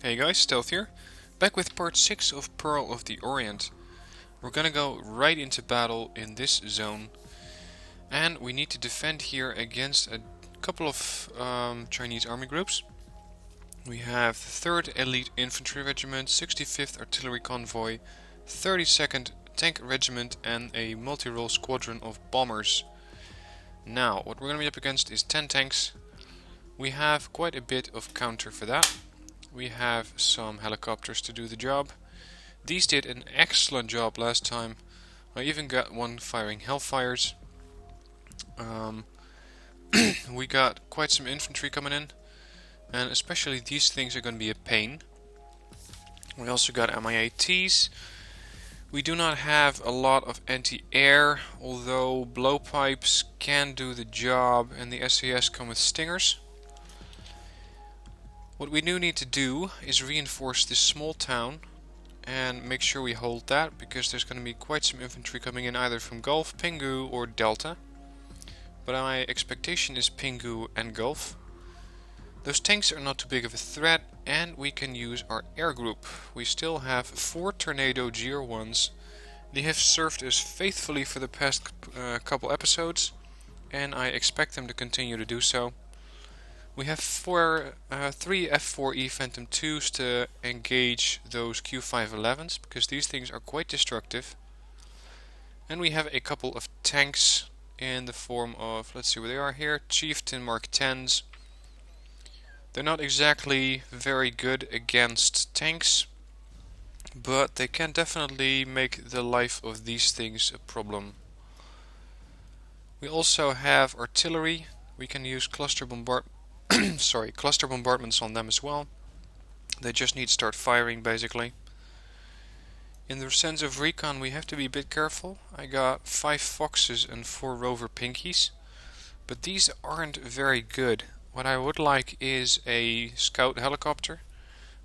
Hey guys, Stealth here, back with part 6 of Pearl of the Orient. We're gonna go right into battle in this zone, and we need to defend here against a couple of Chinese army groups. We have the 3rd Elite Infantry Regiment, 65th Artillery Convoy, 32nd Tank Regiment, and a multi-role squadron of bombers. Now, what we're gonna be up against is 10 tanks. We have quite a bit of counter for that. We have some helicopters to do the job. These did an excellent job last time. I even got one firing Hellfires. We got quite some infantry coming in, and especially these things are going to be a pain. We also got Mi-ATs. We do not have a lot of anti-air, although blowpipes can do the job, and the SAS come with stingers. What we do need to do is reinforce this small town and make sure we hold that, because there's going to be quite some infantry coming in either from Gulf, Pinghu or Delta. But my expectation is Pinghu and Gulf. Those tanks are not too big of a threat, and we can use our air group. We still have 4 Tornado GR1s. They have served us faithfully for the past couple episodes, and I expect them to continue to do so. We have 3 F4E Phantom 2s to engage those Q511s, because these things are quite destructive. And we have a couple of tanks in the form of, let's see where they are here, Chieftain Mark 10s. They're not exactly very good against tanks, but they can definitely make the life of these things a problem. We also have artillery. We can use cluster bombardments on them as well. They just need to start firing, basically. In the sense of recon, we have to be a bit careful. I got 5 Foxes and 4 Rover Pinkies, but these aren't very good. What I would like is a scout helicopter.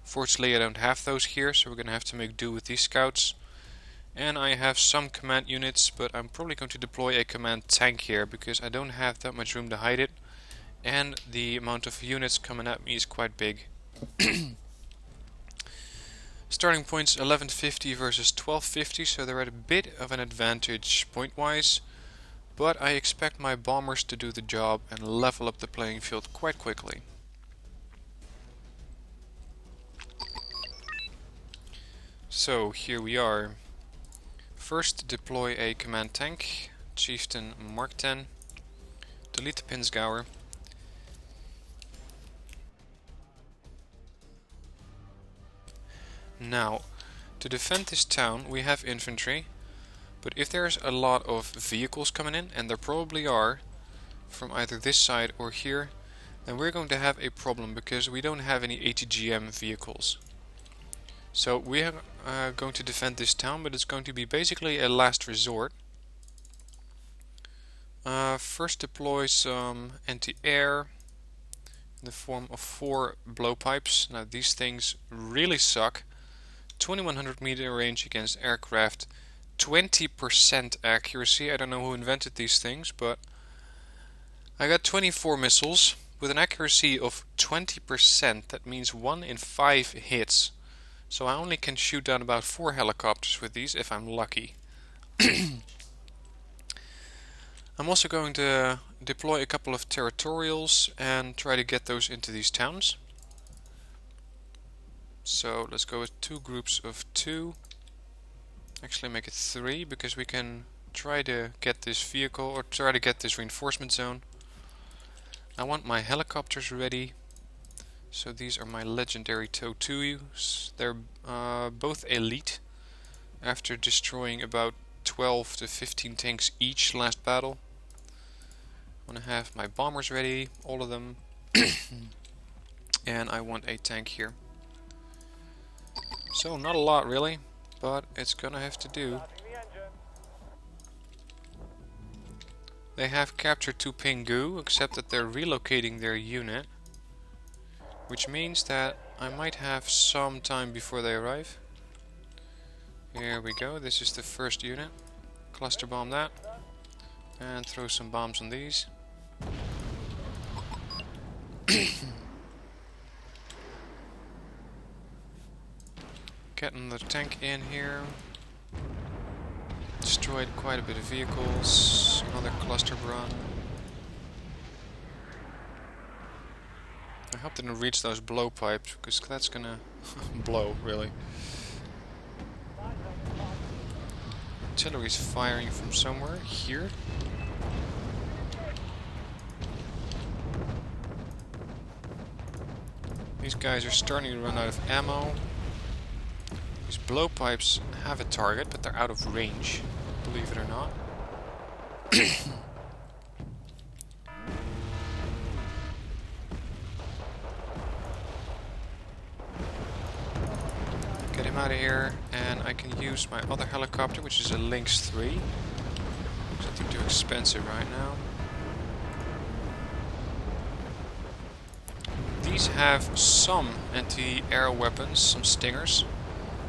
Fortunately, I don't have those here, so we're going to have to make do with these scouts. And I have some command units, but I'm probably going to deploy a command tank here, because I don't have that much room to hide it. And the amount of units coming at me is quite big. Starting points 1150 versus 1250, so they're at a bit of an advantage point-wise. But I expect my bombers to do the job and level up the playing field quite quickly. So here we are. First, deploy a command tank, Chieftain Mark 10. Delete the Pinsgauer. Now, to defend this town we have infantry, but if there's a lot of vehicles coming in, and there probably are, from either this side or here, then we're going to have a problem, because we don't have any ATGM vehicles. So we are going to defend this town, but it's going to be basically a last resort. First deploy some anti-air in the form of 4 blowpipes. Now these things really suck. 2100 meter range against aircraft, 20% accuracy. I don't know who invented these things, but I got 24 missiles with an accuracy of 20%. That means 1 in 5 hits. So I only can shoot down about 4 helicopters with these if I'm lucky. I'm also going to deploy a couple of territorials and try to get those into these towns. So let's go with 2 groups of 2. Actually make it 3, because we can try to get this vehicle, or try to get this reinforcement zone. I want my helicopters ready. So these are my legendary TOW2s. They're both elite, after destroying about 12 to 15 tanks each last battle. I want to have my bombers ready, all of them. And I want a tank here. So not a lot really, but it's gonna have to do. They have captured 2 Pinghu, except that they're relocating their unit, which means that I might have some time before they arrive. Here we go, this is the first unit. Cluster bomb that, and throw some bombs on these. Get another tank in here. Destroyed quite a bit of vehicles. Another cluster run. I hope they don't reach those blowpipes, because that's gonna blow, really. Artillery's firing from somewhere. Here. These guys are starting to run out of ammo. These blowpipes have a target, but they're out of range, believe it or not. Get him out of here, and I can use my other helicopter, which is a Lynx 3. Because I think they're expensive right now. These have some anti-air weapons, some stingers.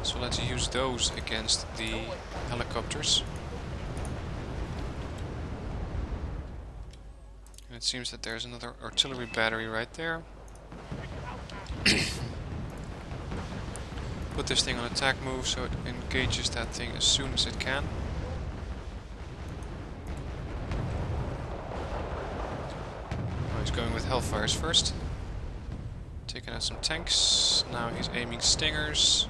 So let's use those against the helicopters. And it seems that there's another artillery battery right there. Put this thing on attack move so it engages that thing as soon as it can. Oh, he's going with Hellfires first. Taking out some tanks. Now he's aiming stingers.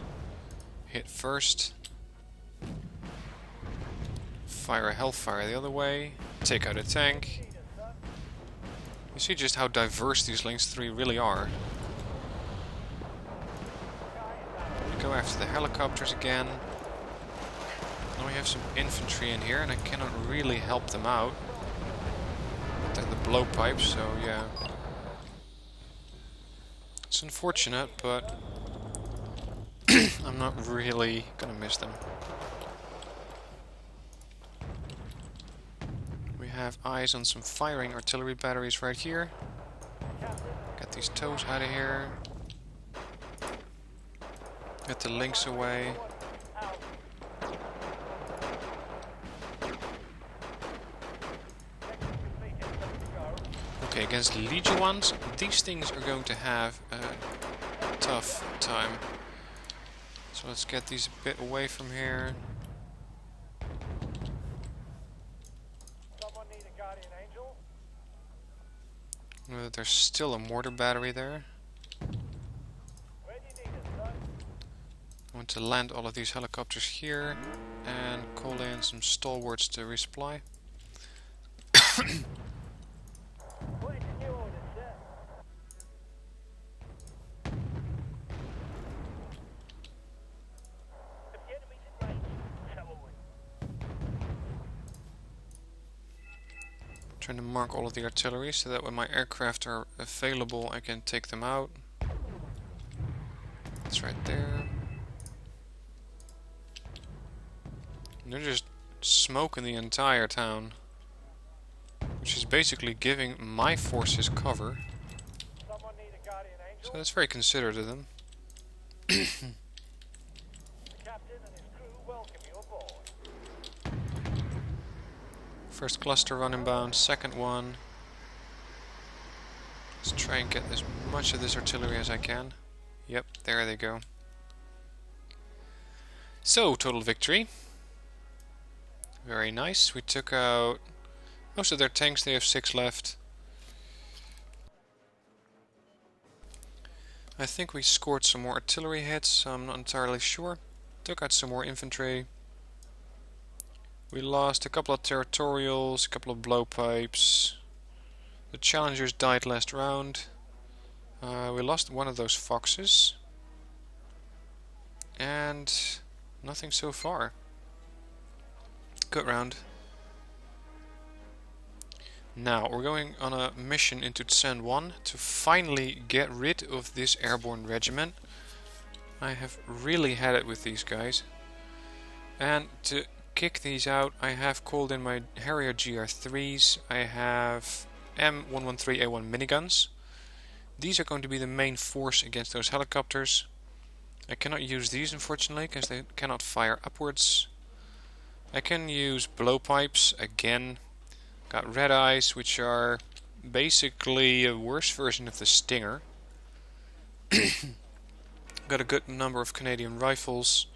Hit first. Fire a Hellfire the other way. Take out a tank. You see just how diverse these Lynx 3 really are. Go after the helicopters again. Now we have some infantry in here and I cannot really help them out. They're the blowpipes, so yeah. It's unfortunate, but I'm not really gonna miss them. We have eyes on some firing artillery batteries right here. Get these toes out of here. Get the Lynx away. Okay, against Legion ones, these things are going to have a tough time. So let's get these a bit away from here. There's still a mortar battery there. I want to land all of these helicopters here and call in some stalwarts to resupply. Trying to mark all of the artillery so that when my aircraft are available I can take them out. It's right there. And they're just smoking the entire town, which is basically giving my forces cover. So that's very considerate of them. First cluster run inbound, second one. Let's try and get as much of this artillery as I can. Yep, there they go. So, total victory. Very nice. We took out most of their tanks, they have 6 left. I think we scored some more artillery hits, I'm not entirely sure. Took out some more infantry. We lost a couple of territorials, a couple of blowpipes. The challengers died last round. We lost one of those foxes. And nothing so far. Good round. Now, we're going on a mission into Tsuen Wan to finally get rid of this Airborne Regiment. I have really had it with these guys. And to kick these out, I have called in my Harrier GR3s. I have M113A1 miniguns. These are going to be the main force against those helicopters. I cannot use these, unfortunately, because they cannot fire upwards. I can use blowpipes again. Got red eyes, which are basically a worse version of the Stinger. Got a good number of Canadian rifles.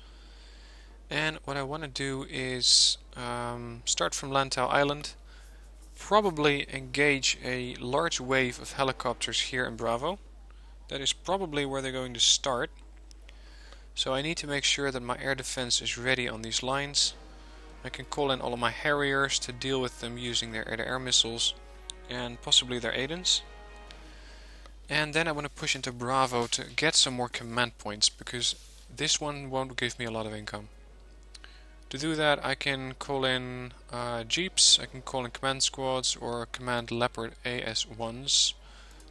And what I want to do is start from Lantau Island. Probably engage a large wave of helicopters here in Bravo. That is probably where they're going to start. So I need to make sure that my air defense is ready on these lines. I can call in all of my Harriers to deal with them using their air-to-air missiles and possibly their Aidens. And then I want to push into Bravo to get some more command points, because this one won't give me a lot of income. To do that, I can call in Jeeps, I can call in command squads, or command Leopard AS1s.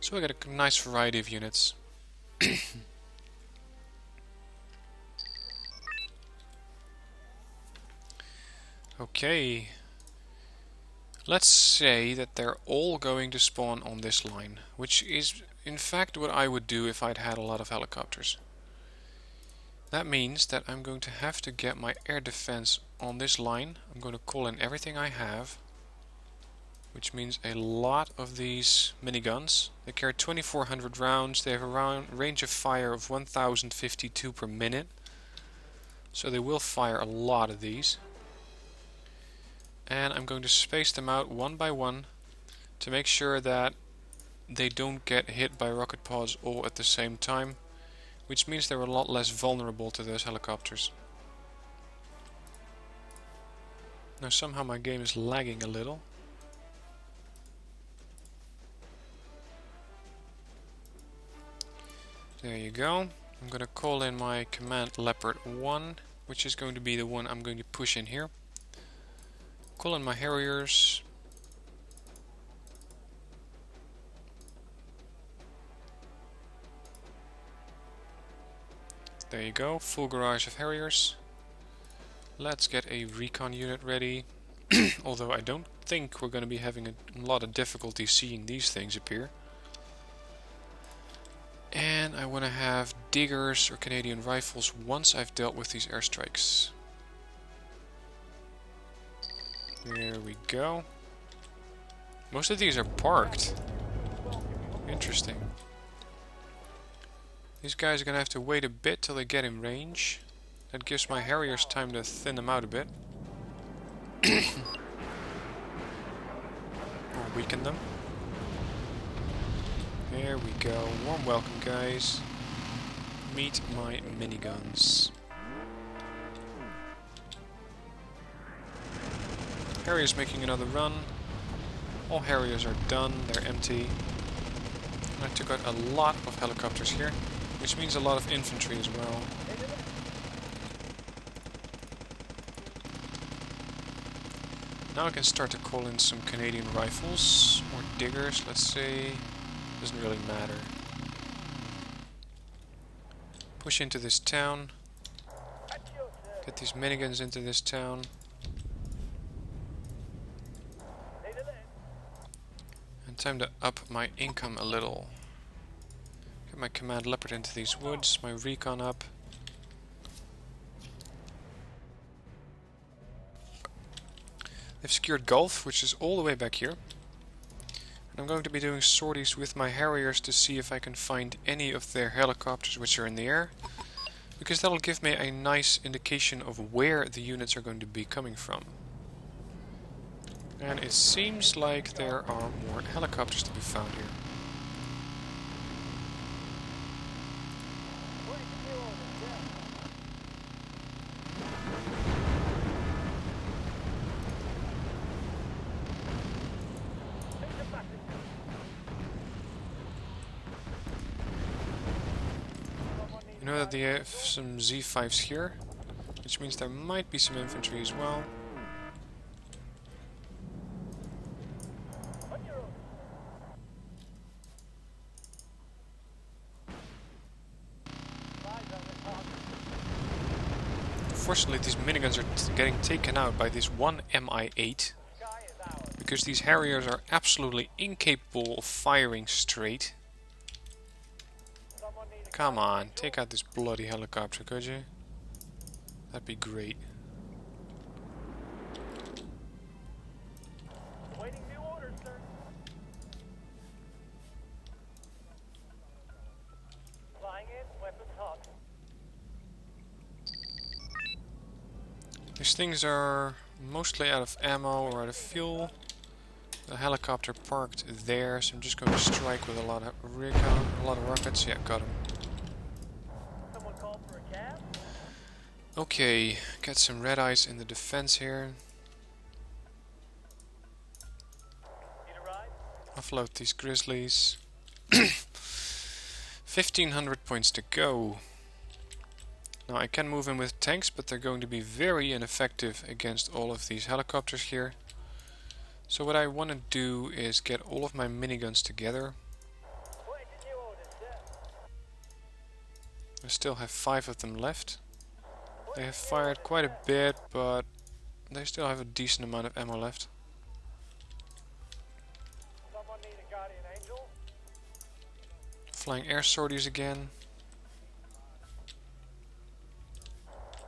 So I get a nice variety of units. Okay. Let's say that they're all going to spawn on this line, which is in fact what I would do if I'd had a lot of helicopters. That means that I'm going to have to get my air defense on this line. I'm going to call in everything I have, which means a lot of these miniguns. They carry 2400 rounds, they have a range of fire of 1052 per minute, so they will fire a lot of these. And I'm going to space them out one by one to make sure that they don't get hit by rocket pods all at the same time, which means they're a lot less vulnerable to those helicopters. Now somehow my game is lagging a little. There you go. I'm going to call in my command Leopard 1, which is going to be the one I'm going to push in here. Call in my Harriers. There you go, full garage of Harriers. Let's get a recon unit ready. Although I don't think we're going to be having a lot of difficulty seeing these things appear. And I want to have diggers or Canadian rifles once I've dealt with these airstrikes. There we go. Most of these are parked. Interesting. These guys are going to have to wait a bit till they get in range. That gives my Harriers time to thin them out a bit. Or weaken them. There we go. Warm welcome, guys. Meet my miniguns. Harriers making another run. All Harriers are done, they're empty. And I took out a lot of helicopters here, which means a lot of infantry as well. Now I can start to call in some Canadian rifles, or diggers, let's say. Doesn't really matter. Push into this town. Get these miniguns into this town. And time to up my income a little. Get my command Leopard into these woods, my recon up. They've secured Gulf, which is all the way back here. And I'm going to be doing sorties with my Harriers to see if I can find any of their helicopters which are in the air. Because that'll give me a nice indication of where the units are going to be coming from. And it seems like there are more helicopters to be found here. You know that they have some Z5s here, which means there might be some infantry as well. Unfortunately, these miniguns are getting taken out by this one Mi-8, because these Harriers are absolutely incapable of firing straight. Come on, take out this bloody helicopter, could you? That'd be great. Waiting new orders, sir. Flying in, weapons hot. These things are mostly out of ammo or out of fuel. The helicopter parked there, so I'm just going to strike with a lot of recon, a lot of rockets. Yeah, got him. Someone called for a cab? Okay, get some red eyes in the defense here. Need a ride? Offload these grizzlies. 1500 points to go. Now I can move in with tanks, but they're going to be very ineffective against all of these helicopters here. So what I want to do is get all of my miniguns together. Waiting new orders, sir. I still have 5 of them left. They have fired quite a bit, but they still have a decent amount of ammo left. Someone need a guardian angel? Flying air sorties again.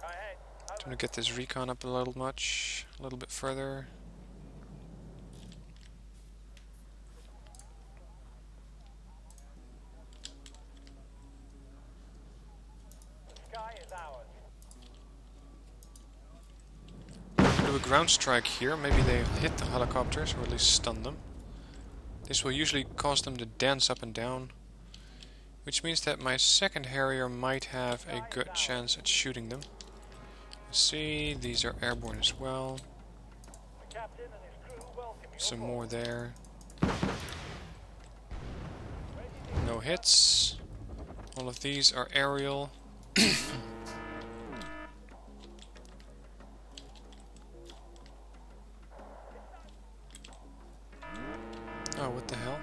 Ahead. I'm gonna get this recon up a little bit further. The sky is ours. Do a ground strike here. Maybe they hit the helicopters or at least stun them. This will usually cause them to dance up and down, which means that my second Harrier might have a good chance at shooting them. Let's see, these are airborne as well. The captain and his crew welcome you Some aboard. more there. Ready to No hits. All of these are aerial. Oh, what the hell?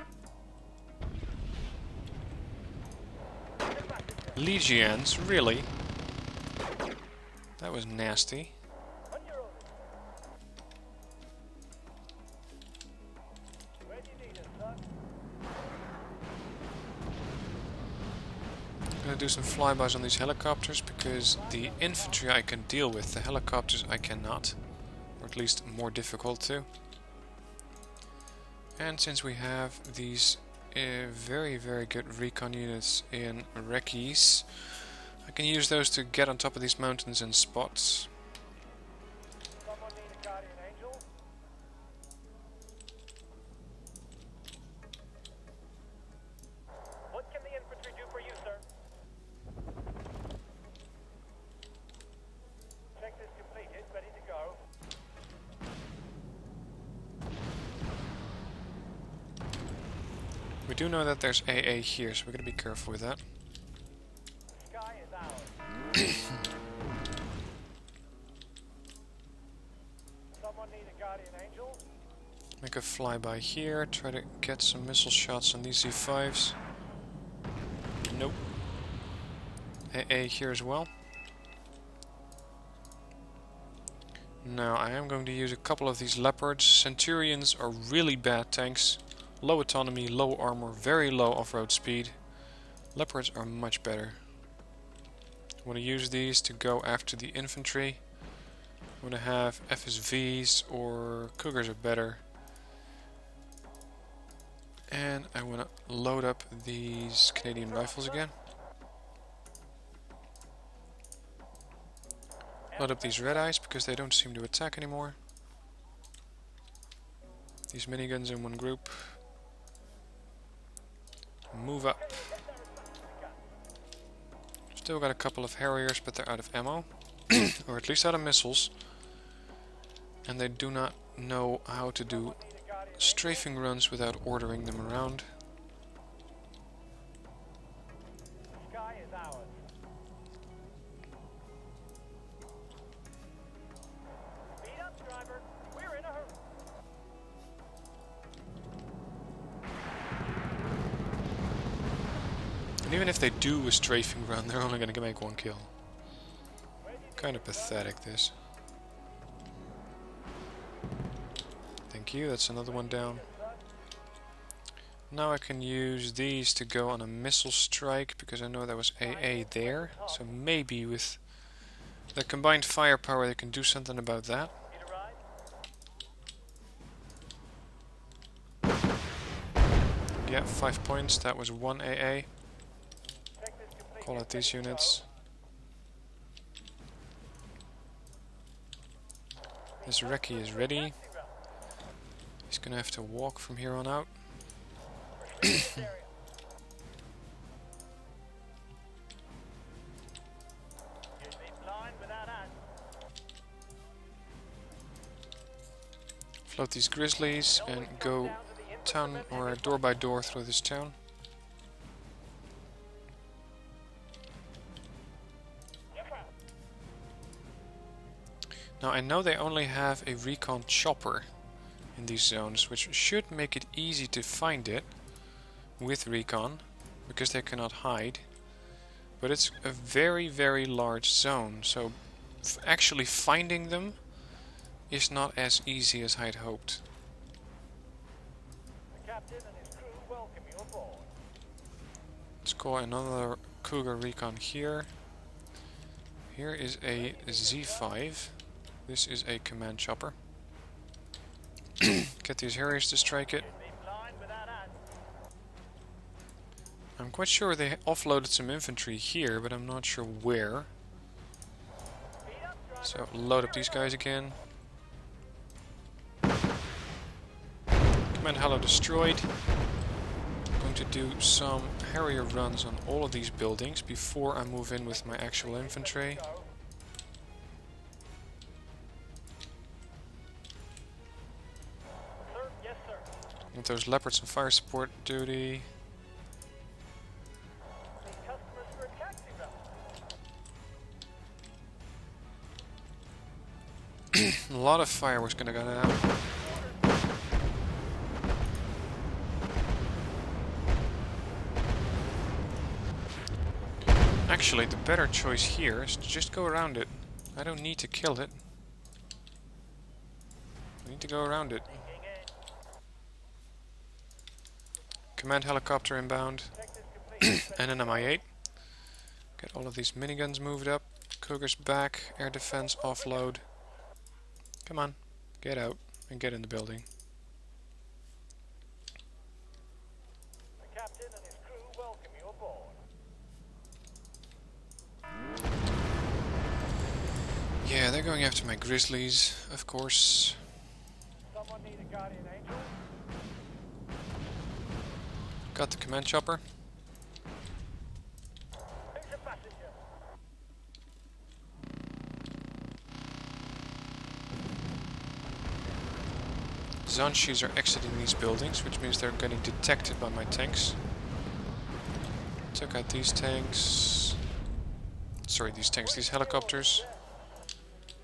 Legions? Really? That was nasty. on your orders. Where do you need us, sir? I'm gonna do some flybys on these helicopters because the infantry I can deal with, the helicopters I cannot. Or at least more difficult to. And since we have these very good recon units in recce's, I can use those to get on top of these mountains and spots. Someone need a guardian angel? What can the infantry do for you, sir? Check this completed, ready to go. We do know that there's AA here, so we're gonna be careful with that. The sky is ours. Someone need a guardian angel? Make a flyby here, try to get some missile shots on these Z5s. Nope. AA here as well. Now I am going to use a couple of these leopards. Centurions are really bad tanks. Low autonomy, low armor, very low off-road speed. Leopards are much better. I want to use these to go after the infantry. I want to have FSVs or Cougars are better. And I want to load up these Canadian rifles again. Load up these red eyes because they don't seem to attack anymore. These miniguns in one group. Move up. Still got a couple of Harriers, but they're out of ammo. Or at least out of missiles. And they do not know how to do strafing runs without ordering them around. The sky is ours. Speed up, driver. We're in a hurry. And even if they do a strafing run, they're only going to make one kill. Kind of pathetic, this. Thank you, that's another one down. Now I can use these to go on a missile strike, because I know there was AA there. So maybe with the combined firepower they can do something about that. Need a ride? Yeah, 5 points, that was 1 AA. Check this completed. Call out these units. This recce is ready. He's gonna have to walk from here on out. This area. You'd be blind without us. Float these grizzlies and go town or door by door through this town. Now I know they only have a recon chopper in these zones, which should make it easy to find it with recon, because they cannot hide. But it's a very, very large zone, so actually finding them is not as easy as I'd hoped. The captain and his crew welcome you aboard. Let's call another Cougar recon here. Here is a Z5. This is a command chopper. Get these Harriers to strike it. You'd be blind without us. I'm quite sure they offloaded some infantry here, but I'm not sure where. Speed up, driver. So load up these guys again. Command Halo destroyed. Going to do some Harrier runs on all of these buildings before I move in with my actual infantry. Go. Sir, yes, sir. With those Leopards on fire support duty. Need customers for a taxi route. A lot of fireworks gonna go down. Actually, the better choice here is to just go around it. I don't need to kill it. I need to go around it. Sneaking in. Command helicopter inbound. Check this complete. And an MI8. Get all of these miniguns moved up. Cougars back. Air defense offload. Come on, get out and get in the building. The captain and his crew welcome you aboard. Yeah, they're going after my grizzlies, of course. Someone need a guardian angel? Got the command chopper. Who's a passenger? Zanshis are exiting these buildings, which means they're getting detected by my tanks. Took out these tanks. Sorry, these helicopters.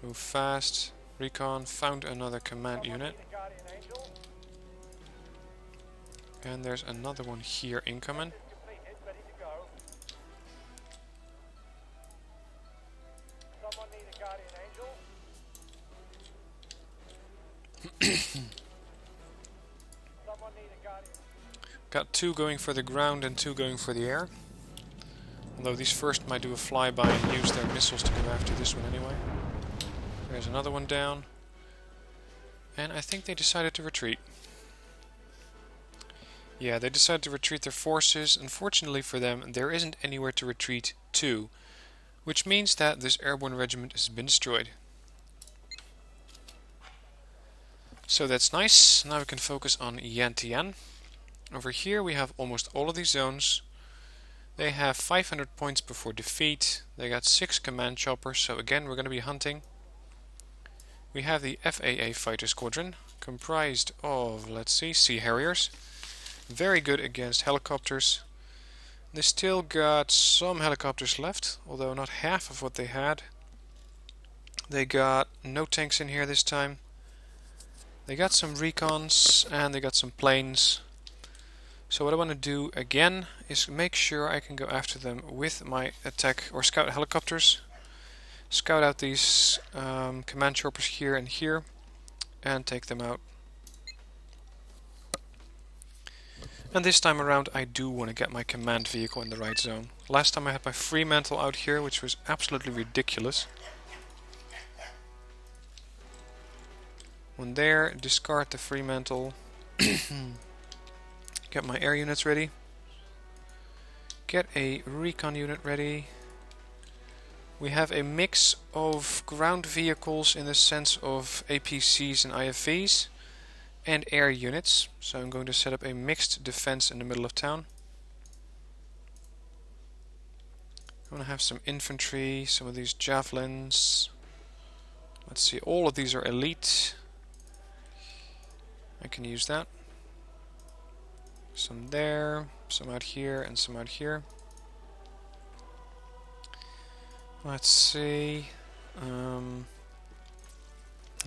Move fast. Recon. Found another command unit. Need a guardian angel? And there's another one here incoming. Is completed, ready to go. Someone need a guardian angel? Someone need a guardian. Got 2 going for the ground and 2 going for the air. Although these first might do a flyby and use their missiles to come after this one anyway. There's another one down. And I think they decided to retreat. Yeah, they decided to retreat their forces. Unfortunately for them, there isn't anywhere to retreat to. Which means that this airborne regiment has been destroyed. So that's nice. Now we can focus on Yantian. Over here we have almost all of these zones. They have 500 points before defeat. They got 6 command choppers, so again we're going to be hunting. We have the FAA fighter squadron, comprised of, let's see, Sea Harriers. Very good against helicopters. They still got some helicopters left, although not half of what they had. They got no tanks in here this time. They got some recons and they got some planes. So what I want to do again is make sure I can go after them with my attack or scout helicopters. Scout out these command choppers here and here and take them out. And this time around I do want to get my command vehicle in the right zone. Last time I had my Fremantle out here, which was absolutely ridiculous. One there, discard the Fremantle. Get my air units ready. Get a recon unit ready. We have a mix of ground vehicles in the sense of APCs and IFVs and air units. So I'm going to set up a mixed defense in the middle of town. I'm going to have some infantry, some of these javelins. Let's see, all of these are elite. I can use that. Some there, some out here, and some out here. Let's see. I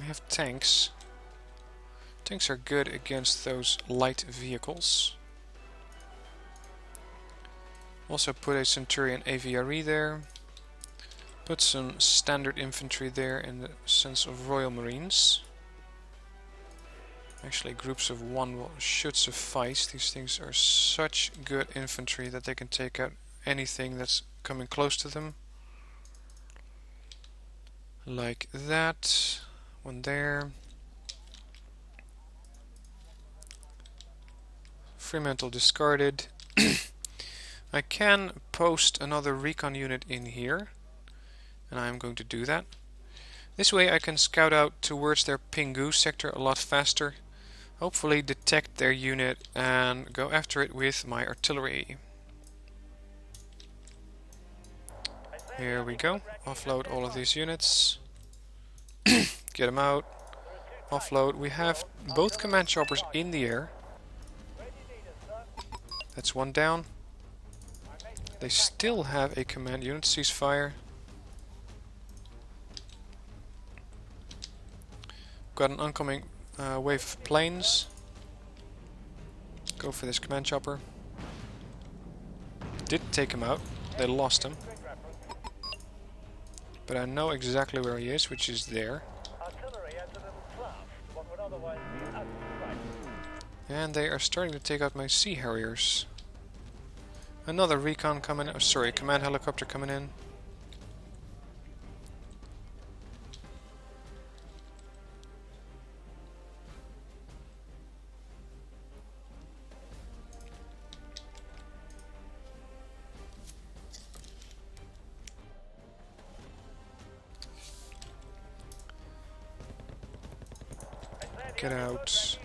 have tanks. Tanks are good against those light vehicles. Also put a Centurion AVRE there. Put some standard infantry there in the sense of Royal Marines. Actually, groups of one should suffice. These things are such good infantry that they can take out anything that's coming close to them. Like that. One there. Fremantle discarded. I can post another recon unit in here, and I'm going to do that. This way I can scout out towards their Pingu sector a lot faster. Hopefully detect their unit and go after it with my artillery. Here we go. Offload all of these units. Get them out. Offload. We have both command choppers in the air. That's one down. They still have a command unit. Ceasefire. Got an oncoming wave of planes. Go for this command chopper. Did take him out. They lost him. But I know exactly where he is, which is there. And they are starting to take out my Sea Harriers. Another recon coming in. Oh, sorry, command helicopter coming in. Get out.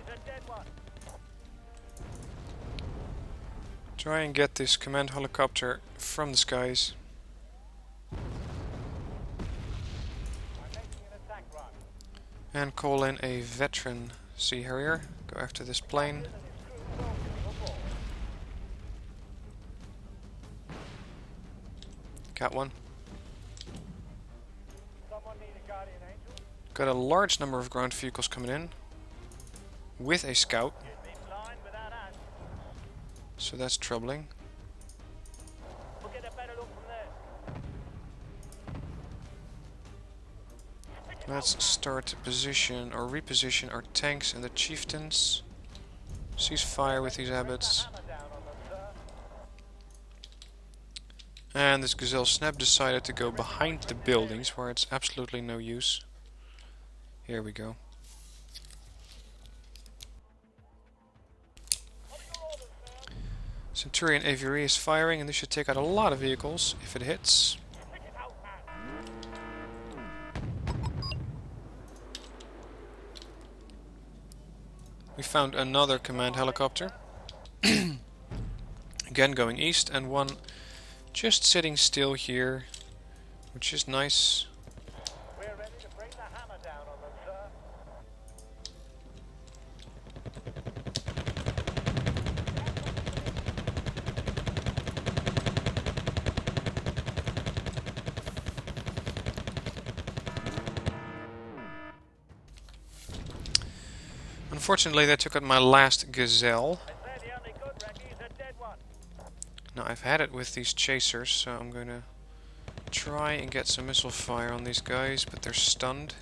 Try and get this command helicopter from the skies. And call in a veteran Sea Harrier. Go after this plane. Got one. Got a large number of ground vehicles coming in. With a scout. So that's troubling. Let's start to position or reposition our tanks and the chieftains. Cease fire with these abbots. And this Gazelle Snap decided to go behind the buildings where it's absolutely no use. Here we go. Centurion AVRE is firing, and this should take out a lot of vehicles if it hits. We found another command helicopter. Again going east, and one just sitting still here, which is nice. Unfortunately, they took out my last Gazelle. Now, I've had it with these chasers, so I'm going to try and get some missile fire on these guys, but they're stunned.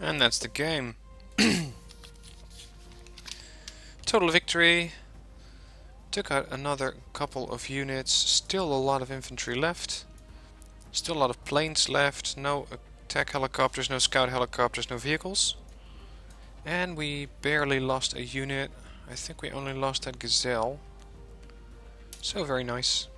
And that's the game. Total victory. Took out another couple of units. Still a lot of infantry left. Still a lot of planes left. No attack helicopters, no scout helicopters, no vehicles. And we barely lost a unit. I think we only lost that gazelle. So very nice.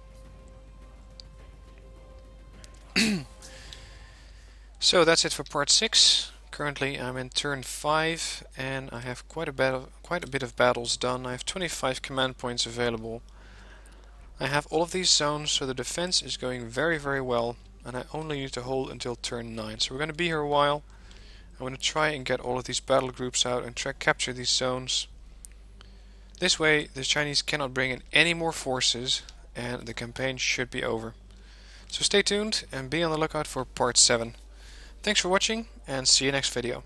So that's it for part 6. Currently I'm in turn 5 and I have quite a bit of battles done. I have 25 command points available. I have all of these zones, so the defense is going very, very well, and I only need to hold until turn 9. So we're going to be here a while. I'm going to try and get all of these battle groups out and capture these zones. This way the Chinese cannot bring in any more forces and the campaign should be over. So stay tuned and be on the lookout for part 7. Thanks for watching and see you next video.